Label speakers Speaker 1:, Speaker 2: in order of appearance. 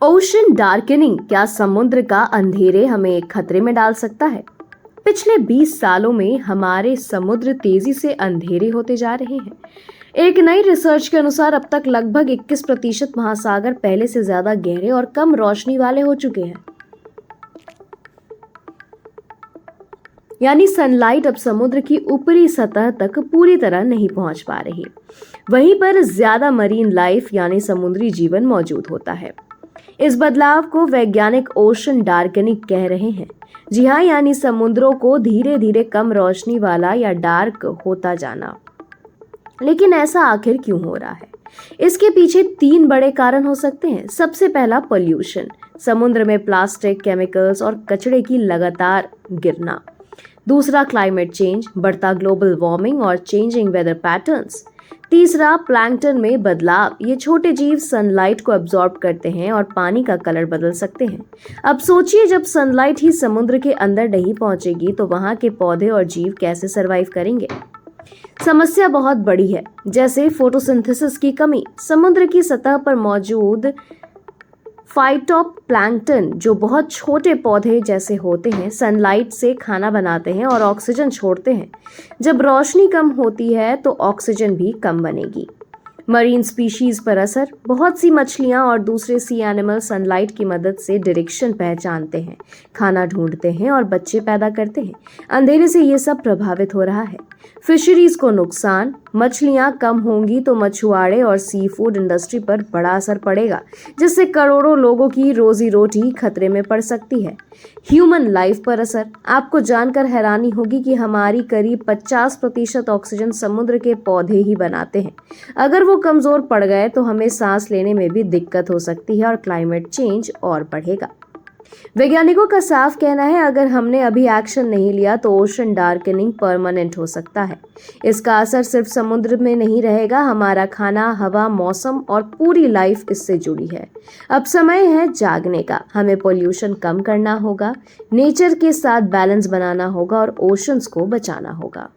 Speaker 1: Ocean darkening क्या समुद्र का अंधेरे हमें खतरे में डाल सकता है? पिछले 20 सालों में हमारे समुद्र तेजी से अंधेरे होते जा रहे हैं। एक नई रिसर्च के अनुसार अब तक लगभग 21% महासागर पहले से ज्यादा गहरे और कम रोशनी वाले हो चुके हैं। यानी सनलाइट अब समुद्र की ऊपरी सतह तक पूरी तरह नहीं पहुंच पा रही। वहीं पर ज्यादा मरीन लाइफ यानी समुद्री जीवन मौजूद होता है। इस बदलाव को वैज्ञानिक ओशन डार्कनिंग कह रहे हैं। जी हाँ, यानी समुद्रों को धीरे धीरे कम रोशनी वाला या डार्क होता जाना। लेकिन ऐसा आखिर क्यों हो रहा है? इसके पीछे 3 बड़े कारण हो सकते हैं। सबसे पहला, पोल्यूशन। समुद्र में प्लास्टिक, केमिकल्स और कचरे की लगातार गिरना। दूसरा, क्लाइमेट चेंज, बढ़ता ग्लोबल वार्मिंग और चेंजिंग वेदर पैटर्न्स। तीसरा, प्लैंकटन में बदलाव। ये छोटे जीव सनलाइट को एब्जॉर्ब करते हैं और पानी का कलर बदल सकते हैं। अब सोचिए, जब सनलाइट ही समुद्र के अंदर नहीं पहुंचेगी तो वहां के पौधे और जीव कैसे सरवाइव करेंगे? समस्या बहुत बड़ी है, जैसे फोटोसिंथेसिस की कमी। समुद्र की सतह पर मौजूद फाइटोप्लैंक्टन, जो बहुत छोटे पौधे जैसे होते हैं, सनलाइट से खाना बनाते हैं और ऑक्सीजन छोड़ते हैं। जब रोशनी कम होती है तो ऑक्सीजन भी कम बनेगी। मरीन स्पीशीज पर असर। बहुत सी मछलियां और दूसरे सी एनिमल सनलाइट की मदद से डायरेक्शन पहचानते हैं, खाना ढूंढते हैं और बच्चे पैदा करते हैं। अंधेरे से ये सब प्रभावित हो रहा है। फिशरीज को नुकसान। मछलियां कम होंगी तो मछुआरे और सी फूड इंडस्ट्री पर बड़ा असर पड़ेगा, जिससे करोड़ों लोगों की रोजी रोटी खतरे में पड़ सकती है। ह्यूमन लाइफ पर असर। आपको जानकर हैरानी होगी कि हमारी करीब 50% ऑक्सीजन समुद्र के पौधे ही बनाते हैं। अगर वो कमजोर पड़ गए तो हमें सांस लेने में भी दिक्कत हो सकती है और क्लाइमेट चेंज और बढ़ेगा। वैज्ञानिकों का साफ कहना है, अगर हमने अभी एक्शन नहीं लिया तो ओशन डार्कनिंग परमानेंट हो सकता है। इसका असर सिर्फ समुद्र में नहीं रहेगा, हमारा खाना, हवा, मौसम और पूरी लाइफ इससे जुड़ी है। अब समय है जागने का। हमें पोल्यूशन कम करना होगा, नेचर के साथ बैलेंस बनाना होगा और ओशंस को बचाना होगा।